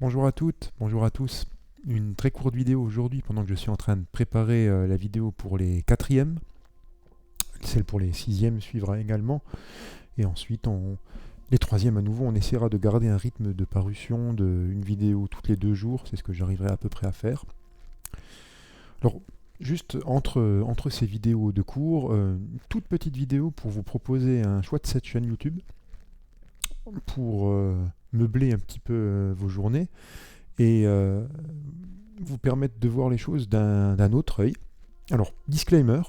Bonjour à toutes, bonjour à tous. Une très courte vidéo aujourd'hui pendant que je suis en train de préparer la vidéo pour les quatrièmes. Celle pour les sixièmes suivra également. Et ensuite, les troisièmes à nouveau, on essaiera de garder un rythme de parution d'une vidéo toutes les 2 jours. C'est ce que j'arriverai à peu près à faire. Alors, juste entre ces vidéos de cours, une toute petite vidéo pour vous proposer un choix de cette chaîne YouTube pour meubler un petit peu vos journées et vous permettre de voir les choses d'un autre œil. Alors, disclaimer,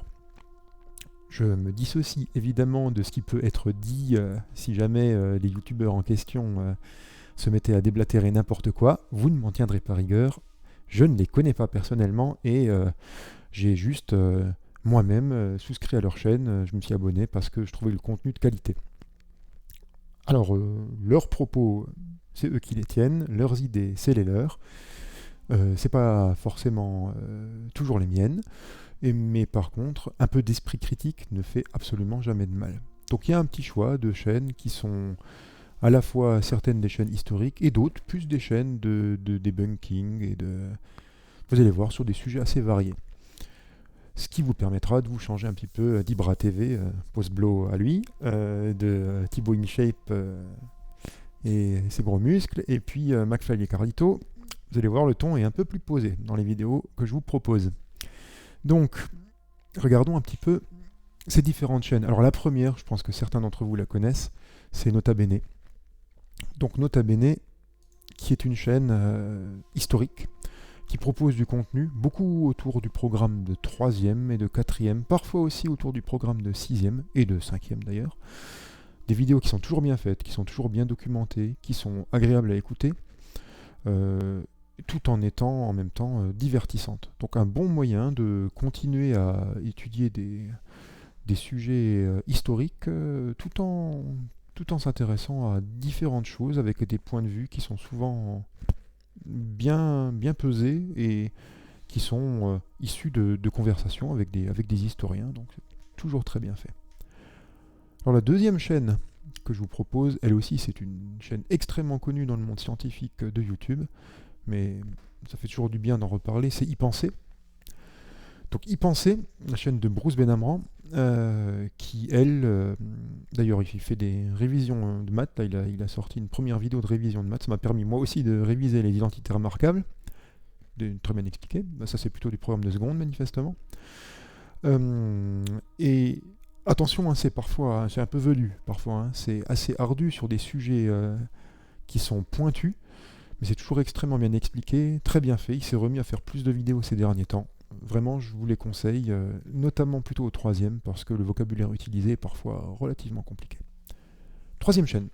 je me dissocie évidemment de ce qui peut être dit si jamais les youtubeurs en question se mettaient à déblatérer n'importe quoi. Vous ne m'en tiendrez pas rigueur. Je ne les connais pas personnellement et j'ai juste moi-même souscrit à leur chaîne. Je me suis abonné parce que je trouvais le contenu de qualité. Alors, leurs propos, c'est eux qui les tiennent, leurs idées, c'est les leurs. C'est pas forcément toujours les miennes, mais par contre, un peu d'esprit critique ne fait absolument jamais de mal. Donc il y a un petit choix de chaînes qui sont à la fois certaines des chaînes historiques et d'autres plus des chaînes de debunking et vous allez voir, sur des sujets assez variés. Ce qui vous permettra de vous changer un petit peu d'Ibra TV, Postblow à lui, de Thibaut InShape et ses gros muscles, et puis McFly et Carlito. Vous allez voir, le ton est un peu plus posé dans les vidéos que je vous propose. Donc, regardons un petit peu ces différentes chaînes. Alors la première, je pense que certains d'entre vous la connaissent, c'est Nota Bene. Donc Nota Bene, qui est une chaîne historique, qui propose du contenu, beaucoup autour du programme de 3e et de 4e, parfois aussi autour du programme de 6e et de 5e d'ailleurs. Des vidéos qui sont toujours bien faites, qui sont toujours bien documentées, qui sont agréables à écouter, tout en étant en même temps divertissantes. Donc un bon moyen de continuer à étudier des sujets historiques tout en s'intéressant à différentes choses avec des points de vue qui sont souvent bien pesés et qui sont issus de conversations avec des historiens. Donc c'est toujours très bien fait. Alors la deuxième chaîne que je vous propose, elle aussi c'est une chaîne extrêmement connue dans le monde scientifique de YouTube, mais ça fait toujours du bien d'en reparler, c'est YPenser. Donc YPenser, la chaîne de Bruce Benamran, qui elle, d'ailleurs il fait des révisions de maths, là, il a sorti une première vidéo de révision de maths, ça m'a permis moi aussi de réviser les identités remarquables, très bien expliqué, ça c'est plutôt des programmes de seconde manifestement. Et attention, c'est parfois, c'est un peu velu, parfois, c'est assez ardu sur des sujets qui sont pointus, mais c'est toujours extrêmement bien expliqué, très bien fait. Il s'est remis à faire plus de vidéos ces derniers temps. Vraiment, je vous les conseille, notamment plutôt au 3e, parce que le vocabulaire utilisé est parfois relativement compliqué. Troisième chaîne,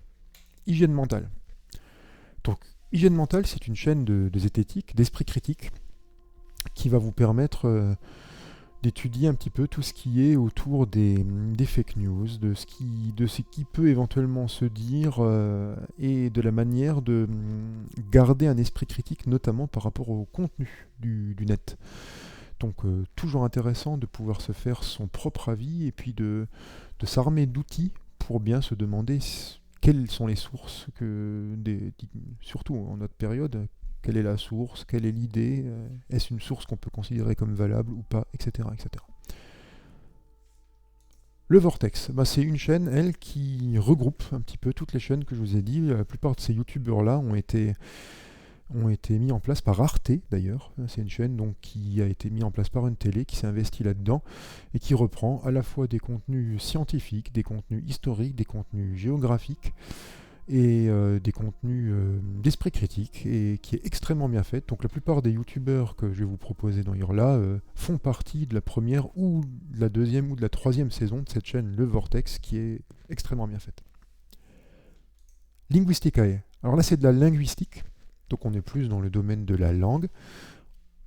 Hygiène Mentale. Donc, Hygiène Mentale, c'est une chaîne de zététique, d'esprit critique, qui va vous permettre d'étudier un petit peu tout ce qui est autour des fake news, de ce qui peut éventuellement se dire et de la manière de garder un esprit critique, notamment par rapport au contenu du net. Donc toujours intéressant de pouvoir se faire son propre avis et puis de s'armer d'outils pour bien se demander quelles sont les sources, surtout en notre période. Quelle est la source? Quelle est l'idée? Est-ce une source qu'on peut considérer comme valable ou pas? Etc. etc. Le Vortex, c'est une chaîne, elle, qui regroupe un petit peu toutes les chaînes que je vous ai dit. La plupart de ces youtubeurs-là ont été mis en place par Arte, d'ailleurs. C'est une chaîne donc, qui a été mise en place par une télé, qui s'est investie là-dedans, et qui reprend à la fois des contenus scientifiques, des contenus historiques, des contenus géographiques, et des contenus d'esprit critique et qui est extrêmement bien faite. Donc la plupart des youtubeurs que je vais vous proposer dans Hurla font partie de la première ou de la deuxième ou de la troisième saison de cette chaîne Le Vortex qui est extrêmement bien faite. Linguisticae. Alors là c'est de la linguistique, donc on est plus dans le domaine de la langue,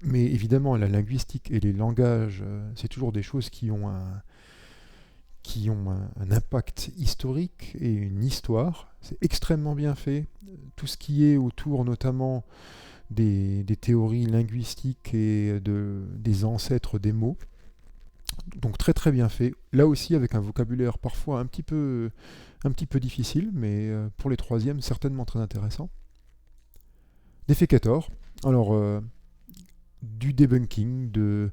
mais évidemment la linguistique et les langages c'est toujours des choses qui ont un impact historique et une histoire. C'est extrêmement bien fait. Tout ce qui est autour notamment des théories linguistiques et des ancêtres des mots. Donc très très bien fait. Là aussi avec un vocabulaire parfois un petit peu difficile, mais pour les troisièmes certainement très intéressant. Defecator. Alors, du debunking de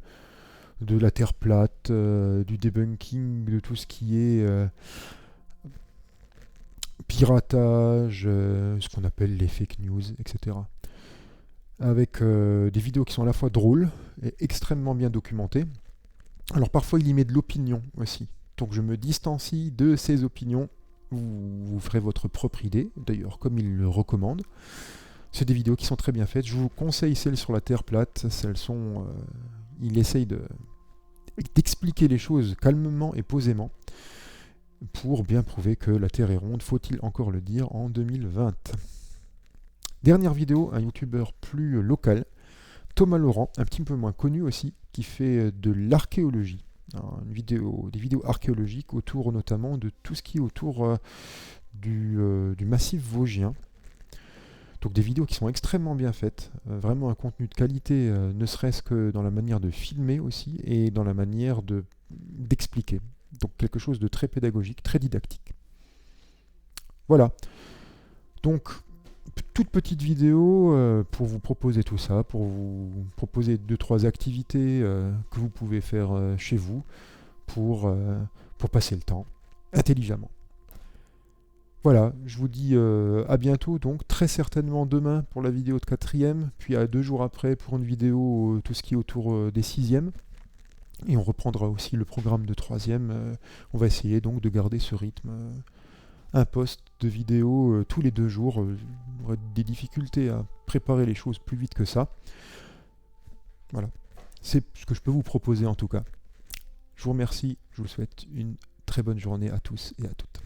la Terre plate, du debunking de tout ce qui est piratage, ce qu'on appelle les fake news, etc. Avec des vidéos qui sont à la fois drôles et extrêmement bien documentées. Alors parfois il y met de l'opinion aussi. Donc je me distancie de ces opinions. Vous ferez votre propre idée, d'ailleurs comme il le recommande. C'est des vidéos qui sont très bien faites. Je vous conseille celles sur la Terre plate. Celles sont, il essaye d'expliquer les choses calmement et posément pour bien prouver que la Terre est ronde, faut-il encore le dire, en 2020. Dernière vidéo, un youtubeur plus local, Thomas Laurent, un petit peu moins connu aussi, qui fait de l'archéologie. Des vidéos archéologiques autour notamment de tout ce qui est autour du massif vosgien. Donc des vidéos qui sont extrêmement bien faites, vraiment un contenu de qualité, ne serait-ce que dans la manière de filmer aussi et dans la manière d'expliquer. Donc quelque chose de très pédagogique, très didactique. Voilà. Donc toute petite vidéo pour vous proposer tout ça, pour vous proposer 2-3 activités que vous pouvez faire chez vous pour passer le temps intelligemment. Voilà, je vous dis à bientôt, donc très certainement demain pour la vidéo de 4e, puis à 2 jours après pour une vidéo tout ce qui est autour des 6e. Et on reprendra aussi le programme de 3e. On va essayer donc de garder ce rythme. Un post de vidéo tous les 2 jours. J'aurai des difficultés à préparer les choses plus vite que ça. Voilà, c'est ce que je peux vous proposer en tout cas. Je vous remercie, je vous souhaite une très bonne journée à tous et à toutes.